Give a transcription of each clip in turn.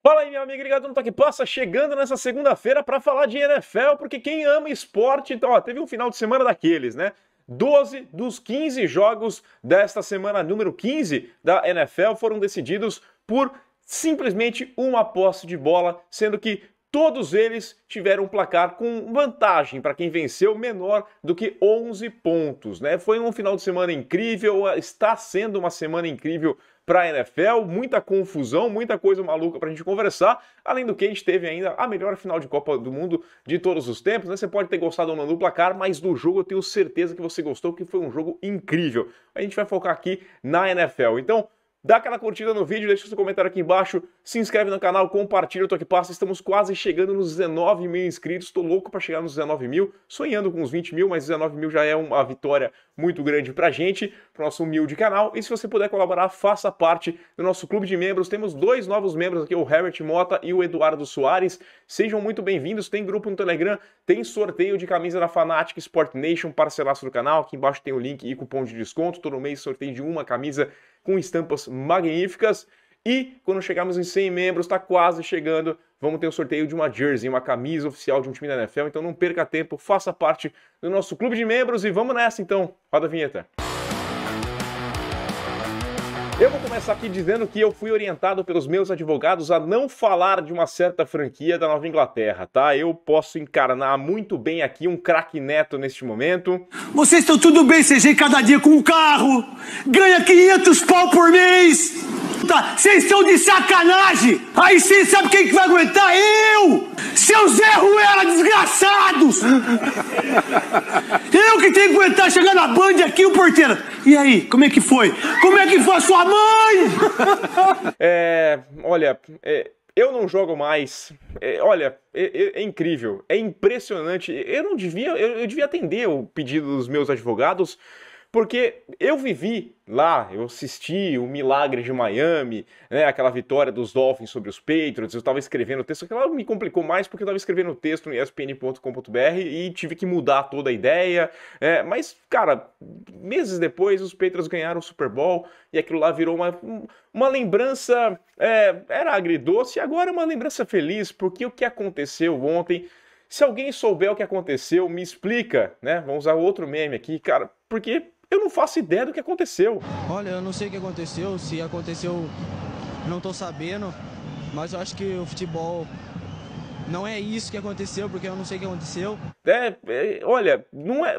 Fala aí, meu amigo ligado no Toque Passa, chegando nessa segunda-feira para falar de NFL, porque quem ama esporte, então, ó, teve um final de semana daqueles, né? 12 dos 15 jogos desta semana número 15 da NFL foram decididos por simplesmente uma posse de bola, sendo que todos eles tiveram um placar com vantagem para quem venceu menor do que 11 pontos, né? Foi um final de semana incrível, está sendo uma semana incrível para a NFL, muita confusão, muita coisa maluca para a gente conversar, além do que a gente teve ainda a melhor final de Copa do Mundo de todos os tempos, né? Você pode ter gostado ou não do placar, mas do jogo eu tenho certeza que você gostou, que foi um jogo incrível. A gente vai focar aqui na NFL, então dá aquela curtida no vídeo, deixa seu comentário aqui embaixo, se inscreve no canal, compartilha o Toque Passa, estamos quase chegando nos 19 mil inscritos, tô louco para chegar nos 19 mil, sonhando com os 20 mil, mas 19 mil já é uma vitória muito grande pra gente, pro nosso humilde canal, e se você puder colaborar, faça parte do nosso clube de membros, temos dois novos membros aqui, o Herbert Mota e o Eduardo Soares, sejam muito bem-vindos, tem grupo no Telegram, tem sorteio de camisa da Fanatic Sport Nation, parceiraço do canal, aqui embaixo tem o link e cupom de desconto, todo mês sorteio de uma camisa com estampas magníficas, e quando chegarmos em 100 membros, está quase chegando, vamos ter o sorteio de uma jersey, uma camisa oficial de um time da NFL, então não perca tempo, faça parte do nosso clube de membros e vamos nessa então, roda a vinheta. Eu vou começar aqui dizendo que eu fui orientado pelos meus advogados a não falar de uma certa franquia da Nova Inglaterra, tá? Eu posso encarnar muito bem aqui um craque Neto neste momento. Vocês estão tudo bem, CG, cada dia com um carro, ganha 500 pau por mês. Vocês estão de sacanagem. Aí vocês sabem quem que vai aguentar? Eu! Seu Zé Ruela, desgraçados! Eu que tenho que aguentar chegar na Band aqui, o porteiro. E aí, como é que foi? Como é que foi a sua mãe? Olha, eu não jogo mais. É incrível, é impressionante. Eu devia atender o pedido dos meus advogados, porque eu vivi lá, eu assisti o milagre de Miami, né, aquela vitória dos Dolphins sobre os Patriots, eu estava escrevendo o texto, aquilo me complicou mais porque eu estava escrevendo o texto no espn.com.br e tive que mudar toda a ideia, mas, cara, meses depois os Patriots ganharam o Super Bowl e aquilo lá virou uma lembrança, era agridoce e agora é uma lembrança feliz, porque o que aconteceu ontem, se alguém souber o que aconteceu, me explica, né, vamos usar outro meme aqui, cara, porque eu não faço ideia do que aconteceu. Olha, eu não sei o que aconteceu, se aconteceu, não tô sabendo, mas eu acho que o futebol não é isso que aconteceu, porque eu não sei o que aconteceu. Olha, não é...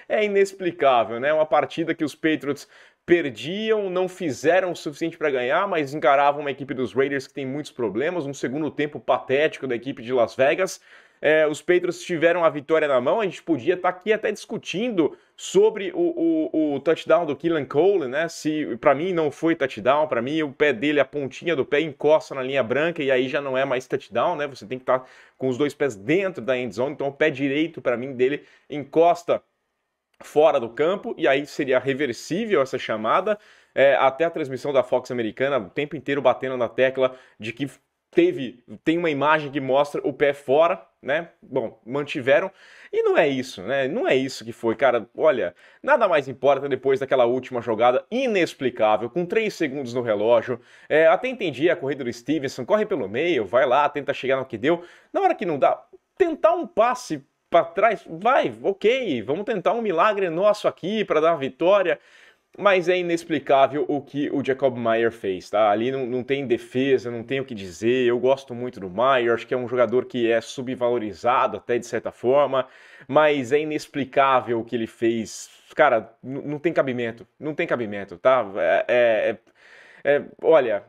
é inexplicável, né? Uma partida que os Patriots perdiam, não fizeram o suficiente para ganhar, mas encaravam uma equipe dos Raiders que tem muitos problemas, um segundo tempo patético da equipe de Las Vegas. Os Patriots tiveram a vitória na mão, a gente podia estar aqui até discutindo sobre o touchdown do Keelan Cole, né? Se para mim não foi touchdown, para mim o pé dele, a pontinha do pé encosta na linha branca e aí já não é mais touchdown, né? Você tem que estar com os dois pés dentro da end zone, então o pé direito para mim dele encosta fora do campo e aí seria reversível essa chamada. Até a transmissão da Fox americana o tempo inteiro batendo na tecla de que tem uma imagem que mostra o pé fora, né? Bom, mantiveram. E não é isso, né? Não é isso que foi, cara. Olha, nada mais importa depois daquela última jogada inexplicável, com 3 segundos no relógio. Até entendi a corrida do Stevenson, corre pelo meio, vai lá, tenta chegar no que deu. Na hora que não dá, tentar um passe para trás, vai, ok, vamos tentar um milagre nosso aqui para dar uma vitória. Mas é inexplicável o que o Jacob Meyer fez, tá? Ali não tem defesa, não tem o que dizer. Eu gosto muito do Meyer, acho que é um jogador que é subvalorizado até de certa forma, mas é inexplicável o que ele fez. Cara, não tem cabimento, não tem cabimento, tá? Olha...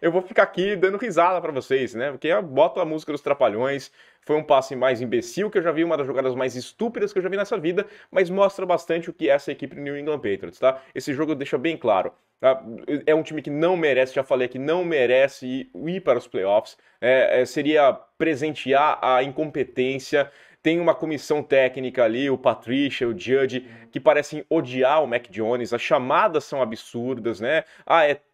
Eu vou ficar aqui dando risada pra vocês, né? Porque eu boto a música dos Trapalhões, foi um passe mais imbecil que eu já vi, uma das jogadas mais estúpidas que eu já vi nessa vida, mas mostra bastante o que é essa equipe do New England Patriots, tá? Esse jogo deixa bem claro, tá? É um time que não merece, já falei que não merece ir para os playoffs, seria presentear a incompetência. Tem uma comissão técnica ali, o Patricia, o Judge, que parecem odiar o Mac Jones, as chamadas são absurdas, né?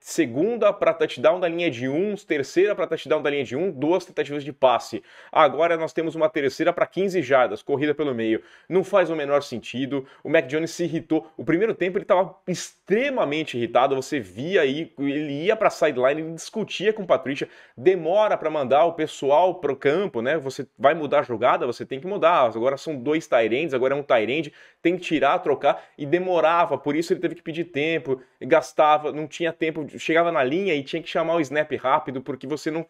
segunda para touchdown da linha de 1, terceira para touchdown da linha de 1, 2 tentativas de passe. Agora nós temos uma terceira para 15 jardas, corrida pelo meio. Não faz o menor sentido. O Mac Jones se irritou. O primeiro tempo ele estava extremamente irritado. Você via aí, ele ia para a sideline, ele discutia com o Patricia. Demora para mandar o pessoal para o campo, né? Você vai mudar a jogada, você tem que mudar. Agora são 2 tight ends, agora é um tight end. Tem que tirar, trocar. E demorava, por isso ele teve que pedir tempo, gastava, não tinha tempo, chegava na linha e tinha que chamar o snap rápido, porque você não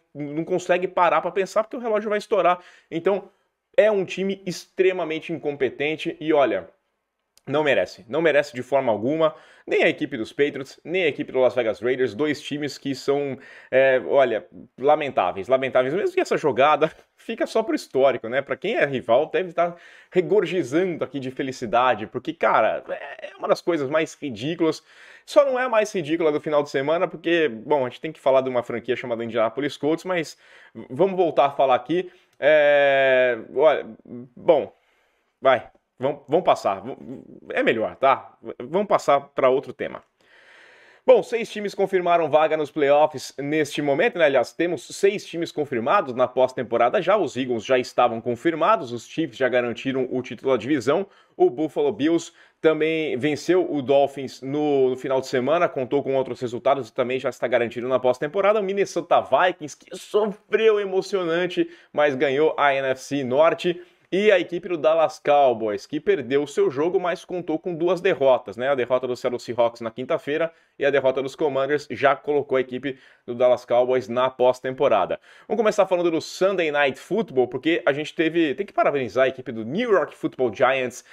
consegue parar para pensar, porque o relógio vai estourar. Então, é um time extremamente incompetente e, olha, não merece de forma alguma, nem a equipe dos Patriots, nem a equipe do Las Vegas Raiders, 2 times que são, olha, lamentáveis mesmo, que essa jogada fica só pro histórico, né? Para quem é rival deve estar regorgizando aqui de felicidade, porque, cara, é uma das coisas mais ridículas, só não é a mais ridícula do final de semana, porque, bom, a gente tem que falar de uma franquia chamada Indianapolis Colts, mas vamos voltar a falar aqui, olha, bom, vai. Vamos passar, é melhor, tá? Vamos passar para outro tema. Bom, 6 times confirmaram vaga nos playoffs neste momento, né? Aliás, temos 6 times confirmados na pós-temporada já. Os Eagles já estavam confirmados, os Chiefs já garantiram o título da divisão. O Buffalo Bills também venceu o Dolphins no final de semana, contou com outros resultados e também já está garantido na pós-temporada. O Minnesota Vikings, que sofreu emocionante, mas ganhou a NFC Norte. E a equipe do Dallas Cowboys, que perdeu o seu jogo, mas contou com 2 derrotas, né? A derrota do Seattle Seahawks na quinta-feira e a derrota dos Commanders já colocou a equipe do Dallas Cowboys na pós-temporada. Vamos começar falando do Sunday Night Football, porque a gente tem que parabenizar a equipe do New York Football Giants.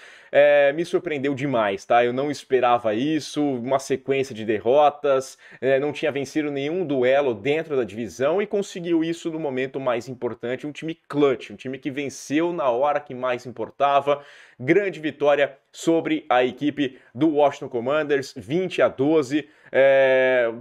Me surpreendeu demais, tá? Eu não esperava isso, uma sequência de derrotas, não tinha vencido nenhum duelo dentro da divisão e conseguiu isso no momento mais importante, um time clutch, um time que venceu na hora que mais importava. Grande vitória sobre a equipe do Washington Commanders, 20-12.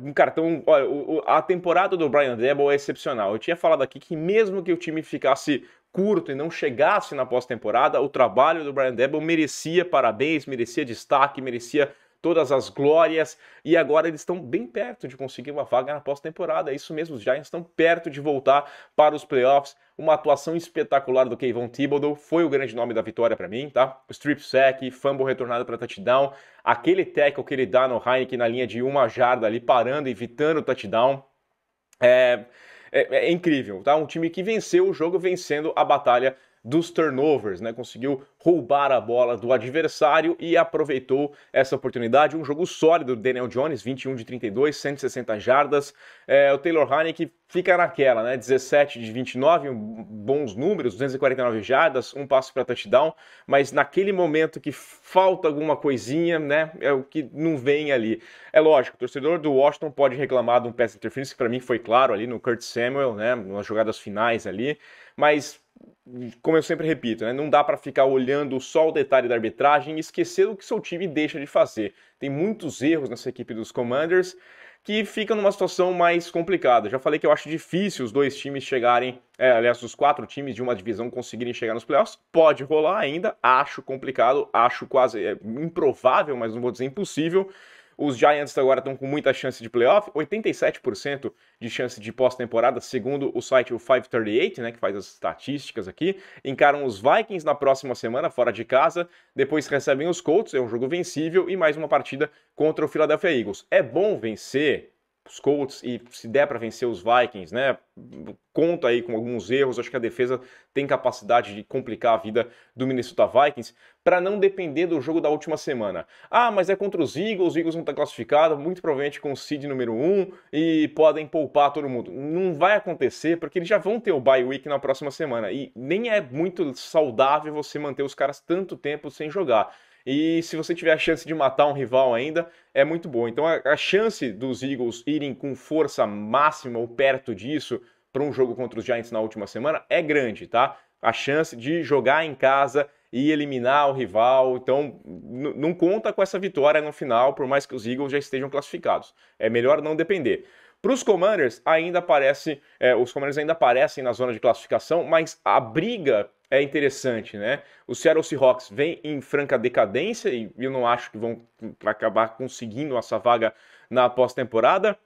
Um cartão. Olha, a temporada do Brian Daboll é excepcional. Eu tinha falado aqui que mesmo que o time ficasse curto e não chegasse na pós-temporada, o trabalho do Brian Daboll merecia parabéns, merecia destaque, merecia todas as glórias, e agora eles estão bem perto de conseguir uma vaga na pós-temporada. É isso mesmo, os Giants estão perto de voltar para os playoffs. Uma atuação espetacular do Kayvon Thibodeau foi o grande nome da vitória para mim, tá? O strip sack, fumble retornado para touchdown, aquele tackle que ele dá no Heineken na linha de 1 jarda ali, parando, evitando o touchdown. É incrível, tá? Um time que venceu o jogo vencendo a batalha dos turnovers, né? Conseguiu roubar a bola do adversário e aproveitou essa oportunidade. Um jogo sólido do Daniel Jones, 21 de 32, 160 jardas. O Taylor Heinicke fica naquela, né? 17 de 29, bons números, 249 jardas, um passe para touchdown, mas naquele momento que falta alguma coisinha, né? É o que não vem ali. É lógico, o torcedor do Washington pode reclamar de um pass interference, que para mim foi claro ali no Kurt Samuel, né? Nas jogadas finais ali, mas como eu sempre repito, né, não dá para ficar olhando só o detalhe da arbitragem e esquecer o que seu time deixa de fazer. Tem muitos erros nessa equipe dos Commanders que ficam numa situação mais complicada. Já falei que eu acho difícil os 2 times chegarem, aliás, os 4 times de uma divisão conseguirem chegar nos playoffs. Pode rolar ainda, acho complicado, acho quase improvável, mas não vou dizer impossível. Os Giants agora estão com muita chance de playoff, 87% de chance de pós-temporada, segundo o site o 538, né, que faz as estatísticas aqui. Encaram os Vikings na próxima semana, fora de casa, depois recebem os Colts, é um jogo vencível, e mais uma partida contra o Philadelphia Eagles. É bom vencer os Colts e se der para vencer os Vikings, né? Conta aí com alguns erros, acho que a defesa tem capacidade de complicar a vida do Minnesota Vikings para não depender do jogo da última semana. Ah, mas é contra os Eagles não está classificado, muito provavelmente com o seed número 1 e podem poupar todo mundo. Não vai acontecer porque eles já vão ter o bye week na próxima semana e nem é muito saudável você manter os caras tanto tempo sem jogar. E se você tiver a chance de matar um rival ainda, é muito boa. Então a chance dos Eagles irem com força máxima ou perto disso para um jogo contra os Giants na última semana é grande, tá? A chance de jogar em casa e eliminar o rival. Então não conta com essa vitória no final, por mais que os Eagles já estejam classificados. É melhor não depender. Para os Commanders, os Commanders ainda aparecem na zona de classificação, mas a briga é interessante, né? O Seattle Seahawks vem em franca decadência e eu não acho que vão acabar conseguindo essa vaga na pós-temporada.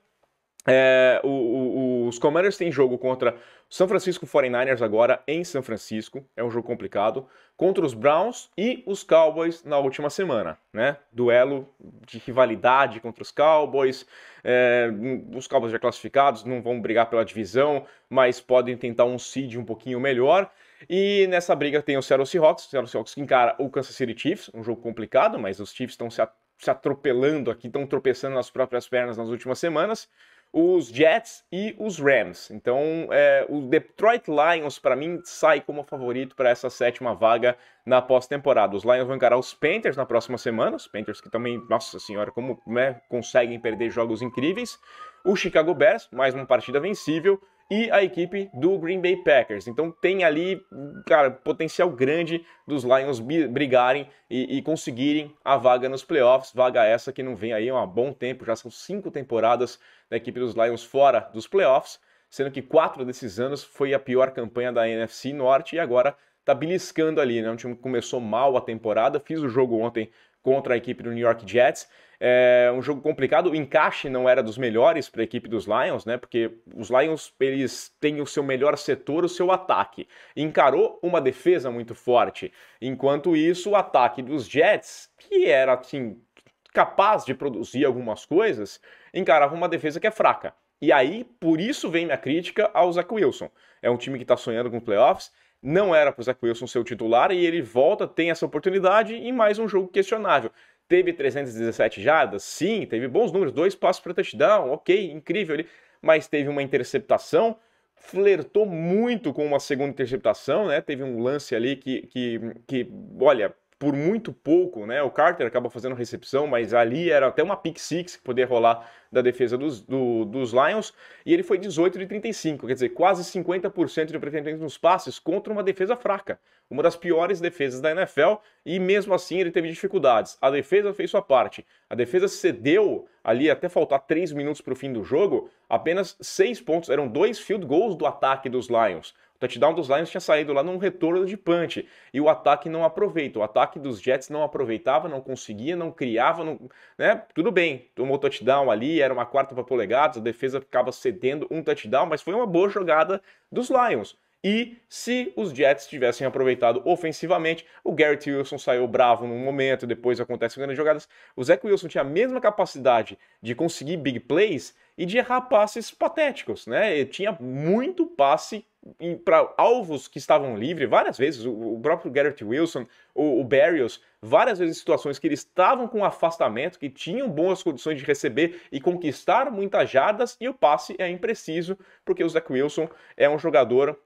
Os Commanders têm jogo contra o San Francisco 49ers agora em São Francisco, é um jogo complicado, contra os Browns e os Cowboys na última semana, né? Duelo de rivalidade contra os Cowboys, os Cowboys já classificados, não vão brigar pela divisão, mas podem tentar um seed um pouquinho melhor. E nessa briga tem o Seattle Seahawks que encara o Kansas City Chiefs, um jogo complicado, mas os Chiefs estão se atropelando aqui, estão tropeçando nas próprias pernas nas últimas semanas. Os Jets e os Rams. Então, o Detroit Lions, para mim, sai como favorito para essa 7ª vaga na pós-temporada. Os Lions vão encarar os Panthers na próxima semana. Os Panthers que também, nossa senhora, como conseguem perder jogos incríveis. O Chicago Bears, mais uma partida vencível. E a equipe do Green Bay Packers. Então tem ali, cara, potencial grande dos Lions brigarem e conseguirem a vaga nos playoffs. Vaga essa que não vem aí há um bom tempo, já são 5 temporadas da equipe dos Lions fora dos playoffs, sendo que 4 desses anos foi a pior campanha da NFC Norte e agora tá beliscando ali, né? O time começou mal a temporada, fiz o jogo ontem contra a equipe do New York Jets. É um jogo complicado, o encaixe não era dos melhores para a equipe dos Lions, né? Porque os Lions, eles têm o seu melhor setor, o seu ataque. Encarou uma defesa muito forte. Enquanto isso, o ataque dos Jets, que era, assim, capaz de produzir algumas coisas, encarava uma defesa que é fraca. E aí, por isso vem minha crítica ao Zach Wilson. É um time que está sonhando com playoffs, não era para o Zach Wilson ser o titular, e ele volta, tem essa oportunidade em mais um jogo questionável. Teve 317 jardas? Sim, teve bons números, 2 passos para touchdown, ok, incrível ali, mas teve uma interceptação, flertou muito com uma segunda interceptação, né? Teve um lance ali que olha, por muito pouco, né? O Carter acaba fazendo recepção, mas ali era até uma pick six que poderia rolar da defesa dos Lions, e ele foi 18 de 35, quer dizer, quase 50% de aproveitamento nos passes contra uma defesa fraca, uma das piores defesas da NFL, e mesmo assim ele teve dificuldades. A defesa fez sua parte, a defesa cedeu ali até faltar 3 minutos para o fim do jogo, apenas 6 pontos, eram 2 field goals do ataque dos Lions. O touchdown dos Lions tinha saído lá num retorno de punch, e o ataque não aproveita, o ataque dos Jets não aproveitava, não conseguia, não criava, não, né? Tudo bem, tomou touchdown ali, era uma 4 polegadas, a defesa ficava cedendo um touchdown, mas foi uma boa jogada dos Lions. E se os Jets tivessem aproveitado ofensivamente, o Garrett Wilson saiu bravo num momento, depois acontecem grandes jogadas. O Zach Wilson tinha a mesma capacidade de conseguir big plays e de errar passes patéticos, né? Ele tinha muito passe para alvos que estavam livres, várias vezes, o próprio Garrett Wilson, o Berrios, várias vezes situações que eles estavam com afastamento, que tinham boas condições de receber e conquistar muitas jardas, e o passe é impreciso, porque o Zach Wilson é um jogador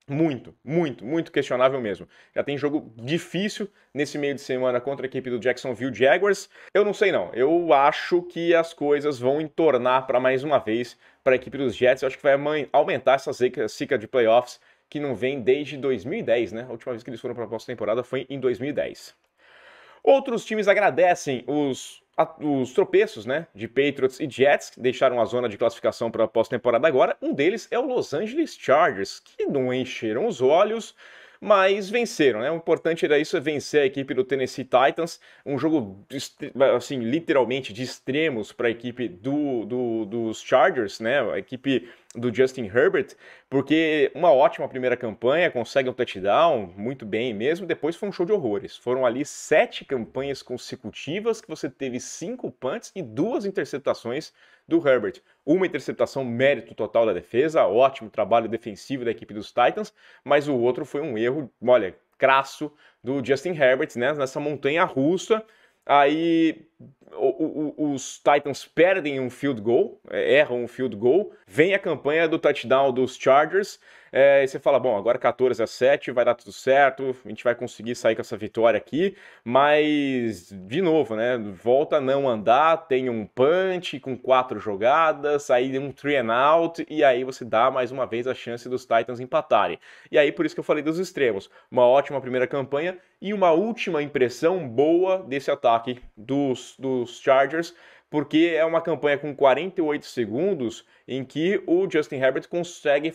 muito questionável mesmo. Já tem jogo difícil nesse meio de semana contra a equipe do Jacksonville Jaguars. Eu não sei não, eu acho que as coisas vão entornar para mais uma vez para a equipe dos Jets. Eu acho que vai aumentar essa zica de playoffs que não vem desde 2010, né? A última vez que eles foram para a pós-temporada foi em 2010. Outros times agradecem os tropeços, né, de Patriots e Jets, que deixaram a zona de classificação para a pós-temporada agora. Um deles é o Los Angeles Chargers, que não encheram os olhos, mas venceram, né? O importante era isso, é vencer a equipe do Tennessee Titans, um jogo, assim, literalmente de extremos para a equipe dos Chargers, né? A equipe do Justin Herbert, porque uma ótima primeira campanha, consegue um touchdown, muito bem mesmo, depois foi um show de horrores. Foram ali 7 campanhas consecutivas que você teve 5 punts e 2 interceptações do Herbert. Uma interceptação, mérito total da defesa, ótimo trabalho defensivo da equipe dos Titans, mas o outro foi um erro, olha, crasso do Justin Herbert, né, nessa montanha russa. Aí os Titans perdem um field goal, erram um field goal, vem a campanha do touchdown dos Chargers, e você fala, bom, agora 14-7, vai dar tudo certo, a gente vai conseguir sair com essa vitória aqui, mas, de novo, né, volta a não andar, tem um punch com 4 jogadas, aí um 3 and out, e aí você dá mais uma vez a chance dos Titans empatarem. E aí, por isso que eu falei dos extremos, uma ótima primeira campanha e uma última impressão boa desse ataque dos Chargers, porque é uma campanha com 48 segundos em que o Justin Herbert consegue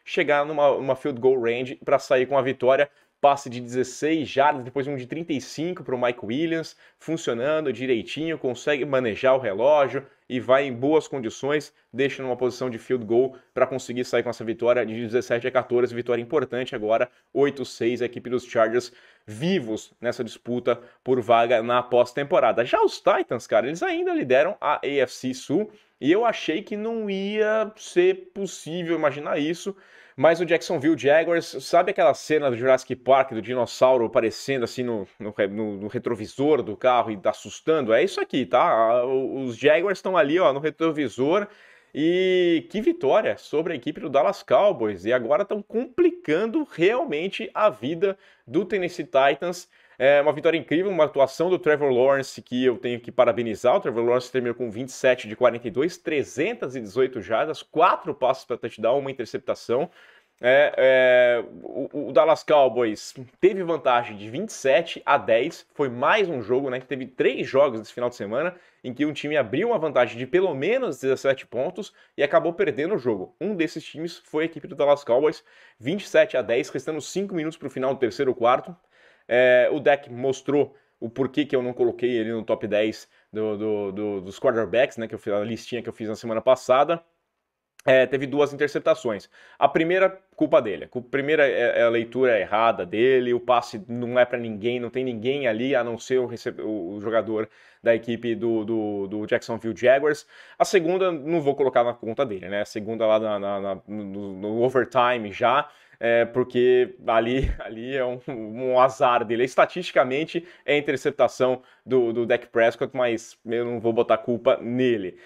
chegar numa field goal range para sair com a vitória. Passe de 16 jardas, depois um de 35 para o Mike Williams, funcionando direitinho, consegue manejar o relógio, e vai em boas condições, deixa numa posição de field goal para conseguir sair com essa vitória de 17-14, vitória importante agora, 8-6, a equipe dos Chargers vivos nessa disputa por vaga na pós-temporada. Já os Titans, cara, eles ainda lideram a AFC Sul, e eu achei que não ia ser possível imaginar isso, mas o Jacksonville Jaguars, sabe aquela cena do Jurassic Park, do dinossauro aparecendo assim no retrovisor do carro e assustando? É isso aqui, tá? Os Jaguars estão ali, ó, no retrovisor, e que vitória sobre a equipe do Dallas Cowboys, e agora estão complicando realmente a vida do Tennessee Titans. É uma vitória incrível, uma atuação do Trevor Lawrence que eu tenho que parabenizar. O Trevor Lawrence terminou com 27 de 42, 318 jardas, 4 passes para touchdown, uma interceptação. O Dallas Cowboys teve vantagem de 27-10, foi mais um jogo, né? Teve 3 jogos nesse final de semana em que um time abriu uma vantagem de pelo menos 17 pontos e acabou perdendo o jogo. Um desses times foi a equipe do Dallas Cowboys, 27-10, restando 5 minutos para o final do terceiro quarto. O Dak mostrou o porquê que eu não coloquei ele no top 10 dos quarterbacks, né, que eu fiz a listinha que eu fiz na semana passada. Teve 2 interceptações. A primeira, culpa dele. A primeira é a leitura errada dele, o passe não é para ninguém, não tem ninguém ali a não ser o jogador da equipe do Jacksonville Jaguars. A segunda, não vou colocar na conta dele, né? A segunda lá no overtime já. Porque ali é um azar dele. Estatisticamente é interceptação do Dak Prescott, mas eu não vou botar culpa nele.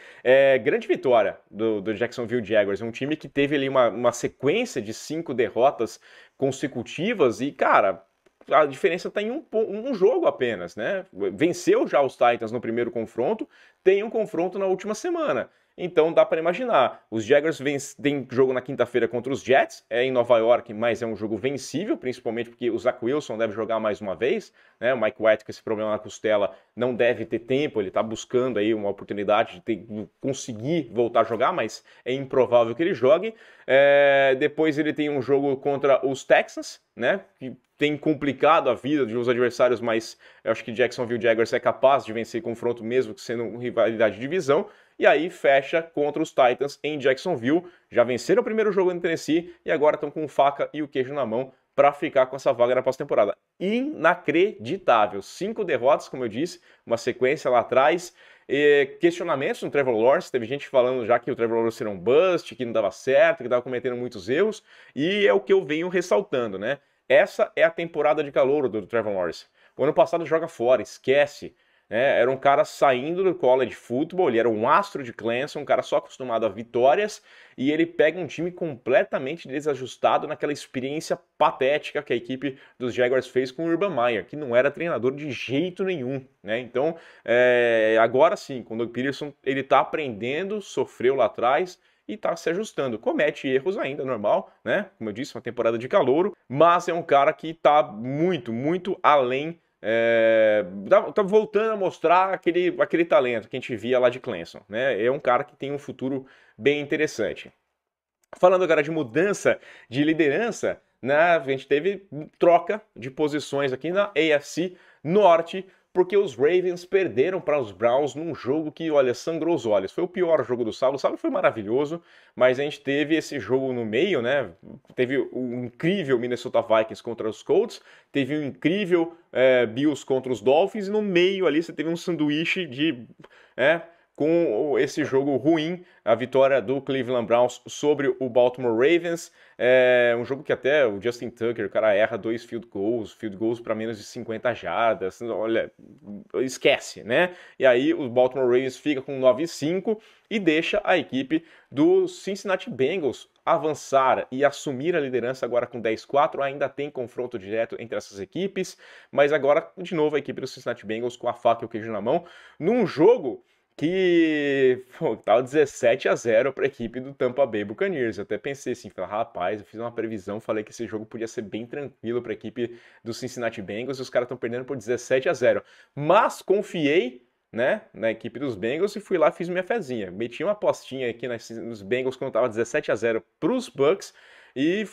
Grande vitória do Jacksonville Jaguars, um time que teve ali uma sequência de 5 derrotas consecutivas e, cara, a diferença está em um jogo apenas, né? Venceu já os Titans no primeiro confronto, tem um confronto na última semana. Então dá para imaginar, os Jaguars têm jogo na quinta-feira contra os Jets, em Nova York, mas é um jogo vencível, principalmente porque o Zach Wilson deve jogar mais uma vez, né? O Mike White com esse problema na costela não deve ter tempo, ele está buscando aí uma oportunidade de conseguir voltar a jogar, mas é improvável que ele jogue. Depois ele tem um jogo contra os Texans, né? Que tem complicado a vida dos adversários, mas eu acho que Jacksonville Jaguars é capaz de vencer confronto mesmo sendo uma rivalidade de divisão. E aí fecha contra os Titans em Jacksonville. Já venceram o primeiro jogo no Tennessee e agora estão com faca e o queijo na mão para ficar com essa vaga na pós-temporada. Inacreditável. 5 derrotas, como eu disse, uma sequência lá atrás. Questionamentos no Trevor Lawrence. Teve gente falando já que o Trevor Lawrence era um bust, que não dava certo, que estava cometendo muitos erros. E é o que eu venho ressaltando, né? Essa é a temporada de calouro do Trevor Lawrence. O ano passado joga fora, esquece. Era um cara saindo do college football, ele era um astro de Clemson, um cara só acostumado a vitórias, e ele pega um time completamente desajustado naquela experiência patética que a equipe dos Jaguars fez com o Urban Meyer, que não era treinador de jeito nenhum, né? Então, agora sim, com o Doug Peterson, ele está aprendendo, sofreu lá atrás, e está se ajustando. Comete erros ainda, normal, né? Como eu disse, uma temporada de calouro, mas é um cara que está muito, muito além. Tá voltando a mostrar aquele talento que a gente via lá de Clemson, né? É um cara que tem um futuro bem interessante. Falando agora de mudança de liderança, né? A gente teve troca de posições aqui na AFC Norte, porque os Ravens perderam para os Browns num jogo que, olha, sangrou os olhos. Foi o pior jogo do sábado. O sábado foi maravilhoso, mas a gente teve esse jogo no meio, né? Teve o incrível Minnesota Vikings contra os Colts, teve o incrível Bills contra os Dolphins, e no meio ali você teve um sanduíche de... com esse jogo ruim, a vitória do Cleveland Browns sobre o Baltimore Ravens. Um jogo que até o Justin Tucker, o cara erra 2 field goals para menos de 50 jardas, olha, esquece, né? E aí o Baltimore Ravens fica com 9-5 e deixa a equipe do Cincinnati Bengals avançar e assumir a liderança agora com 10-4, ainda tem confronto direto entre essas equipes, mas agora, de novo, a equipe do Cincinnati Bengals com a faca e o queijo na mão, num jogo que tava 17-0 para a equipe do Tampa Bay Buccaneers. Eu até pensei assim, rapaz, eu fiz uma previsão, falei que esse jogo podia ser bem tranquilo para a equipe do Cincinnati Bengals e os caras estão perdendo por 17-0. Mas confiei, né, na equipe dos Bengals e fui lá e fiz minha fezinha. Meti uma apostinha aqui nos Bengals quando tava 17-0 para os Bucks e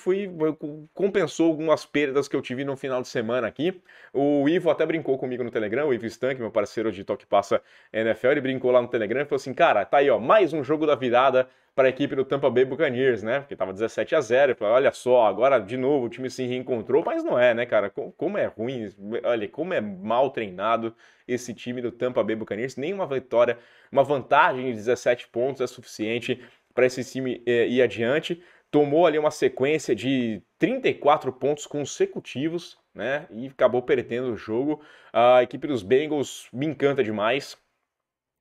compensou algumas perdas que eu tive no final de semana aqui. O Ivo até brincou comigo no Telegram, o Ivo Stank, meu parceiro de Toque Passa NFL, ele brincou lá no Telegram e falou assim, cara, tá aí, ó, mais um jogo da virada para a equipe do Tampa Bay Buccaneers, né? Porque tava 17-0, falei, olha só, agora de novo o time se reencontrou, mas não é, né, cara? Como é ruim, olha, como é mal treinado esse time do Tampa Bay Buccaneers, nem uma vitória, uma vantagem de 17 pontos é suficiente para esse time ir adiante. Tomou ali uma sequência de 34 pontos consecutivos, né? E acabou perdendo o jogo. A equipe dos Bengals me encanta demais.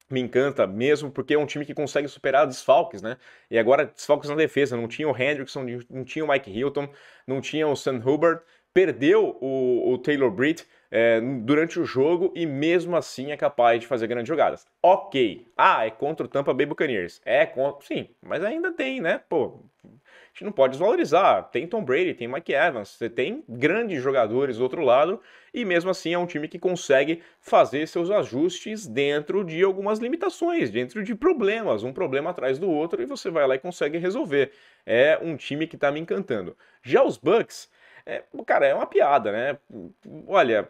Me encanta mesmo, porque é um time que consegue superar desfalques, né? E agora desfalques na defesa. Não tinha o Hendrickson, não tinha o Mike Hilton, não tinha o Sam Hubbard. Perdeu o Taylor Britt durante o jogo e mesmo assim é capaz de fazer grandes jogadas. Ok. É contra o Tampa Bay Buccaneers. Sim, mas ainda tem, né? Pô, a gente não pode desvalorizar. Tem Tom Brady, tem Mike Evans, você tem grandes jogadores do outro lado e mesmo assim é um time que consegue fazer seus ajustes dentro de algumas limitações, dentro de problemas, um problema atrás do outro e você vai lá e consegue resolver. É um time que tá me encantando. Já os Bucks, cara, é uma piada, né? Olha,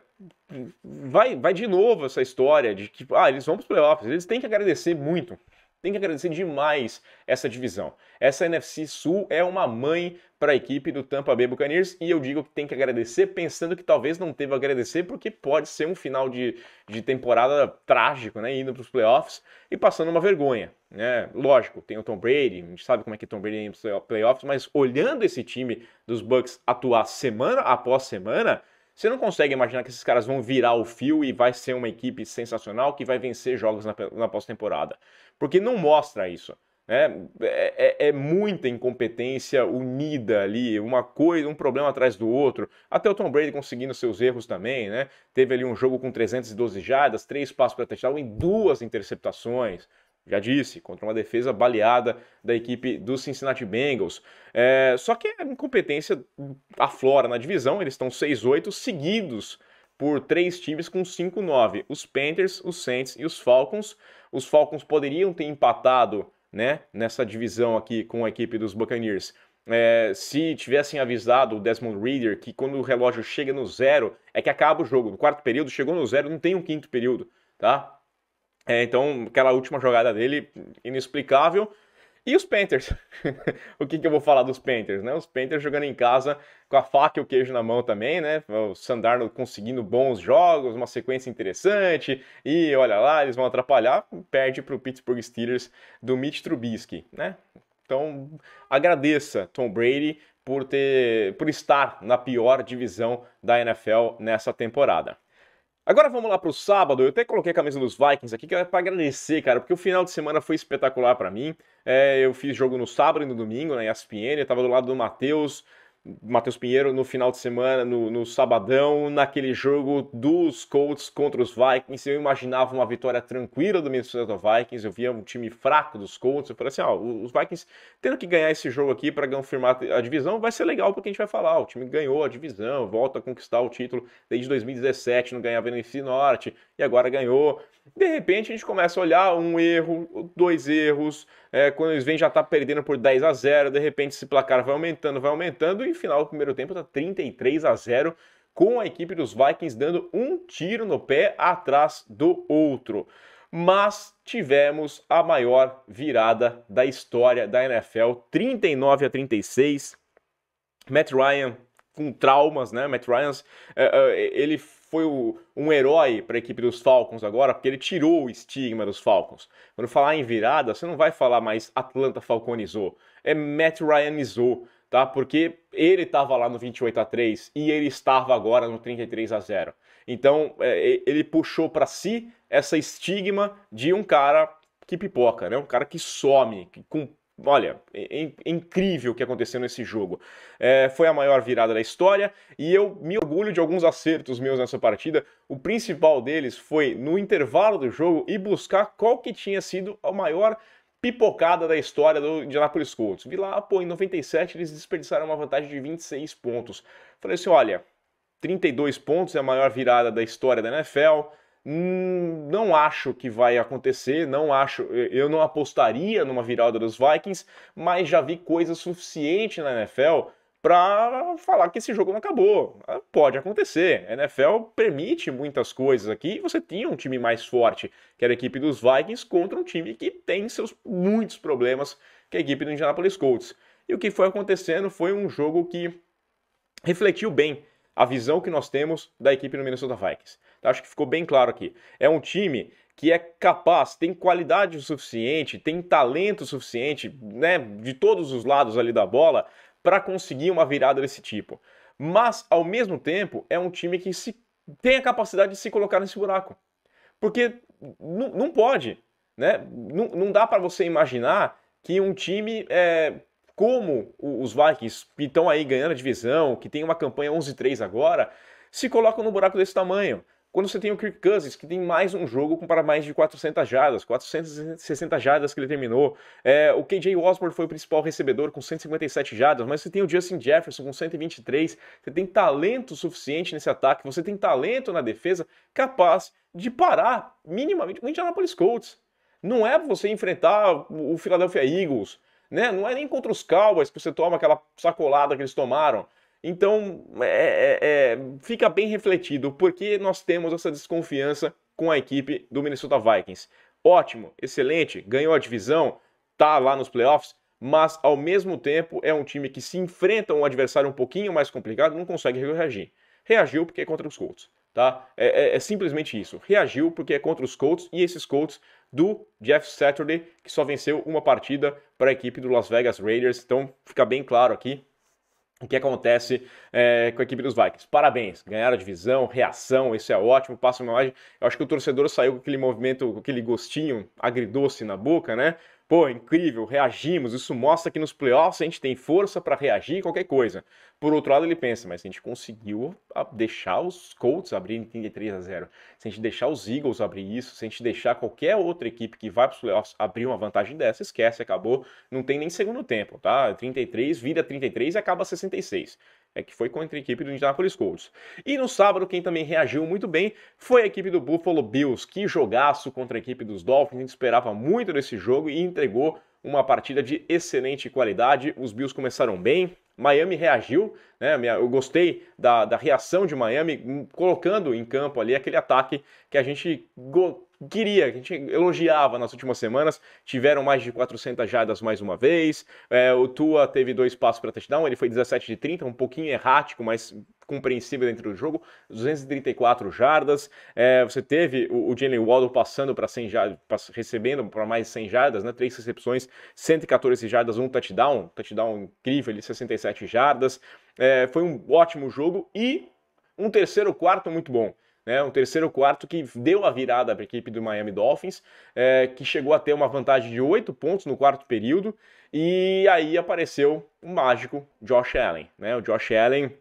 vai de novo essa história de que eles vão para os playoffs, eles têm que agradecer muito. Tem que agradecer demais essa divisão. Essa NFC Sul é uma mãe para a equipe do Tampa Bay Buccaneers e eu digo que tem que agradecer pensando que talvez não teve a agradecer porque pode ser um final de temporada trágico, né? Indo para os playoffs e passando uma vergonha, né? Lógico, tem o Tom Brady, a gente sabe como é que o Tom Brady é nos playoffs, mas olhando esse time dos Bucks atuar semana após semana, você não consegue imaginar que esses caras vão virar o fio e vai ser uma equipe sensacional que vai vencer jogos na pós-temporada. Porque não mostra isso. Né? É muita incompetência unida ali, uma coisa, um problema atrás do outro. Até o Tom Brady conseguindo seus erros também, né? Teve ali um jogo com 312 jardas, 3 passos para touchdown e 2 interceptações. Já disse, contra uma defesa baleada da equipe dos Cincinnati Bengals. Só que a incompetência aflora na divisão, eles estão 6-8 seguidos por 3 times com 5-9. Os Panthers, os Saints e os Falcons. Os Falcons poderiam ter empatado, né, nessa divisão aqui com a equipe dos Buccaneers. Se tivessem avisado o Desmond Ridder que quando o relógio chega no 0, é que acaba o jogo. No quarto período, chegou no 0, não tem um quinto período, tá? Então, aquela última jogada dele, inexplicável. E os Panthers? O que eu vou falar dos Panthers, né? Os Panthers jogando em casa com a faca e o queijo na mão também, né? O Sam Darnold conseguindo bons jogos, uma sequência interessante. E olha lá, eles vão atrapalhar. Perde para o Pittsburgh Steelers do Mitch Trubisky, né? Então, agradeça Tom Brady por estar na pior divisão da NFL nessa temporada. Agora vamos lá para o sábado, eu até coloquei a camisa dos Vikings aqui, que é para agradecer, cara, porque o final de semana foi espetacular para mim. Eu fiz jogo no sábado e no domingo na ESPN, eu tava do lado do Matheus Pinheiro no final de semana, no sabadão, naquele jogo dos Colts contra os Vikings. Eu imaginava uma vitória tranquila do Minnesota Vikings, eu via um time fraco dos Colts, eu falei assim, os Vikings tendo que ganhar esse jogo aqui para confirmar a divisão, vai ser legal porque a gente vai falar, o time ganhou a divisão, volta a conquistar o título desde 2017, não ganhava no NFC Norte, e agora ganhou. De repente a gente começa a olhar um erro, 2 erros, quando eles vêm já tá perdendo por 10-0, de repente esse placar vai aumentando e final do primeiro tempo tá 33-0 com a equipe dos Vikings dando um tiro no pé atrás do outro. Mas tivemos a maior virada da história da NFL, 39-36, Matt Ryan com traumas, né? Matt Ryan, ele foi um herói para a equipe dos Falcons agora, porque ele tirou o estigma dos Falcons. Quando falar em virada, você não vai falar mais Atlanta Falconizou, é Matt Ryanizou, tá? Porque ele estava lá no 28-3 e ele estava agora no 33-0. Então, ele puxou para si essa estigma de um cara que pipoca, né? Um cara que some, Olha, é incrível o que aconteceu nesse jogo. Foi a maior virada da história e eu me orgulho de alguns acertos meus nessa partida. O principal deles foi, no intervalo do jogo, ir buscar qual que tinha sido a maior pipocada da história do Indianapolis Colts. Vi lá, em 97 eles desperdiçaram uma vantagem de 26 pontos. Falei assim, olha, 32 pontos é a maior virada da história da NFL. Não acho que vai acontecer, eu não apostaria numa virada dos Vikings, mas já vi coisa suficiente na NFL para falar que esse jogo não acabou. Pode acontecer. A NFL permite muitas coisas aqui. Você tinha um time mais forte, que era a equipe dos Vikings, contra um time que tem seus muitos problemas, que é a equipe do Indianapolis Colts. E o que foi acontecendo foi um jogo que refletiu bem a visão que nós temos da equipe do Minnesota Vikings. Acho que ficou bem claro aqui. É um time que é capaz, tem qualidade o suficiente, tem talento suficiente, né, de todos os lados ali da bola, para conseguir uma virada desse tipo. Mas, ao mesmo tempo, é um time que tem a capacidade de se colocar nesse buraco. Porque não pode, né? Não dá para você imaginar que um time como os Vikings, que estão aí ganhando a divisão, que tem uma campanha 11-3 agora, se colocam num buraco desse tamanho. Quando você tem o Kirk Cousins, que tem mais um jogo para mais de 400 jardas, 460 jardas que ele terminou. O KJ Osborne foi o principal recebedor com 157 jardas, mas você tem o Justin Jefferson com 123. Você tem talento suficiente nesse ataque, você tem talento na defesa capaz de parar minimamente o Indianapolis Colts. Não é você enfrentar o Philadelphia Eagles, né? Não é nem contra os Cowboys que você toma aquela sacolada que eles tomaram. Então, fica bem refletido porque nós temos essa desconfiança com a equipe do Minnesota Vikings. Ótimo, excelente, ganhou a divisão, tá lá nos playoffs, mas ao mesmo tempo é um time que se enfrenta um adversário um pouquinho mais complicado, não consegue reagir. Reagiu porque é contra os Colts, tá? É simplesmente isso. Reagiu porque é contra os Colts e esses Colts do Jeff Saturday, que só venceu uma partida para a equipe do Las Vegas Raiders. Então, fica bem claro aqui o que acontece com a equipe dos Vikings. Parabéns, ganharam a divisão, reação, isso é ótimo, passa uma imagem. Eu acho que o torcedor saiu com aquele movimento, com aquele gostinho agridoce na boca, né? Pô, incrível, reagimos, isso mostra que nos playoffs a gente tem força para reagir em qualquer coisa. Por outro lado, ele pensa, mas se a gente conseguiu deixar os Colts abrirem 33-0, se a gente deixar os Eagles abrir isso, se a gente deixar qualquer outra equipe que vai para os playoffs abrir uma vantagem dessa, esquece, acabou, não tem nem segundo tempo, tá? 33, vira 33 e acaba 66. Que foi contra a equipe do Indianapolis Colts. E no sábado, quem também reagiu muito bem foi a equipe do Buffalo Bills. Que jogaço contra a equipe dos Dolphins, a gente esperava muito desse jogo e entregou uma partida de excelente qualidade. Os Bills começaram bem, Miami reagiu, né? Eu gostei da reação de Miami, colocando em campo ali aquele ataque que a gente queria, que a gente elogiava nas últimas semanas. Tiveram mais de 400 jardas mais uma vez, o Tua teve 2 passos para touchdown, ele foi 17 de 30, um pouquinho errático, mas compreensível dentro do jogo, 234 jardas, você teve o Jalen Waddle passando para 100 jardas, recebendo para mais de 100 jardas, né? 3 recepções, 114 jardas, um touchdown incrível, de 67 jardas, foi um ótimo jogo e um terceiro quarto muito bom. Um terceiro quarto que deu a virada para a equipe do Miami Dolphins, que chegou a ter uma vantagem de 8 pontos no quarto período, e aí apareceu o mágico Josh Allen. O Josh Allen,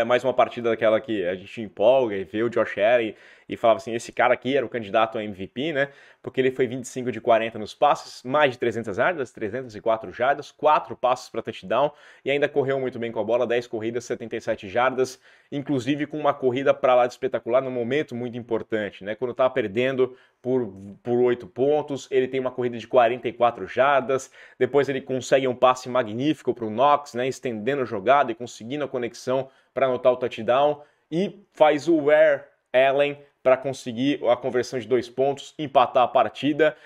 mais uma partida daquela que a gente empolga e vê o Josh Allen e falava assim, esse cara aqui era o candidato a MVP, né? Porque ele foi 25 de 40 nos passes, mais de 300 jardas, 304 jardas, 4 passes para touchdown e ainda correu muito bem com a bola, 10 corridas, 77 jardas, inclusive com uma corrida para lá de espetacular num momento muito importante, né? Quando estava perdendo por 8 pontos, ele tem uma corrida de 44 jardas, depois ele consegue um passe magnífico para o Knox, né? Estendendo a jogada e conseguindo a conexão para anotar o touchdown e faz o Ware Allen para conseguir a conversão de 2 pontos, empatar a partida.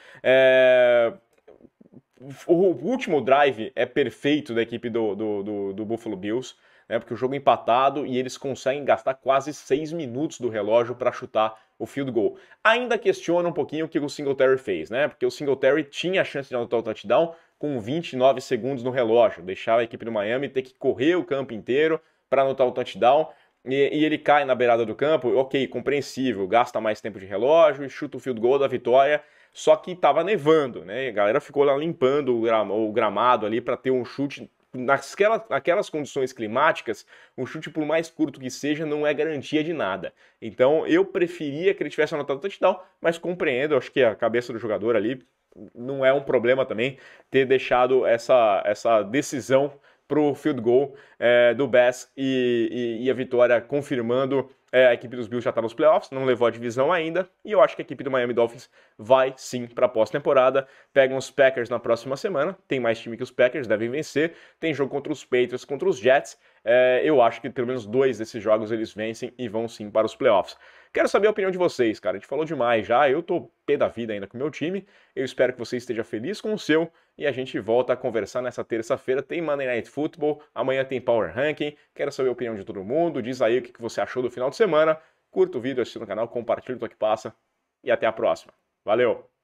O último drive é perfeito da equipe do Buffalo Bills, né, porque o jogo é empatado e eles conseguem gastar quase 6 minutos do relógio para chutar o field goal. Ainda questiona um pouquinho o que o Singletary fez, né, porque o Singletary tinha a chance de anotar o touchdown com 29 segundos no relógio, deixar a equipe do Miami ter que correr o campo inteiro para anotar o touchdown. E ele cai na beirada do campo, ok, compreensível, gasta mais tempo de relógio e chuta o field goal da vitória, só que estava nevando, né? A galera ficou lá limpando o gramado ali para ter um chute, naquelas condições climáticas, um chute por mais curto que seja não é garantia de nada. Então eu preferia que ele tivesse anotado o touchdown, mas compreendo, acho que a cabeça do jogador ali não é um problema também ter deixado essa decisão pro field goal do Bass e a vitória confirmando a equipe dos Bills já está nos playoffs, não levou a divisão ainda, e eu acho que a equipe do Miami Dolphins vai sim para a pós-temporada. Pegam os Packers na próxima semana, tem mais time que os Packers, devem vencer, tem jogo contra os Patriots, contra os Jets, eu acho que pelo menos 2 desses jogos eles vencem e vão sim para os playoffs. Quero saber a opinião de vocês, cara, a gente falou demais já, eu tô pé da vida ainda com o meu time, eu espero que você esteja feliz com o seu, e a gente volta a conversar nessa terça-feira, tem Monday Night Football, amanhã tem Power Ranking, quero saber a opinião de todo mundo, diz aí o que você achou do final de semana, curta o vídeo, assista no canal, compartilha o que passa, e até a próxima. Valeu!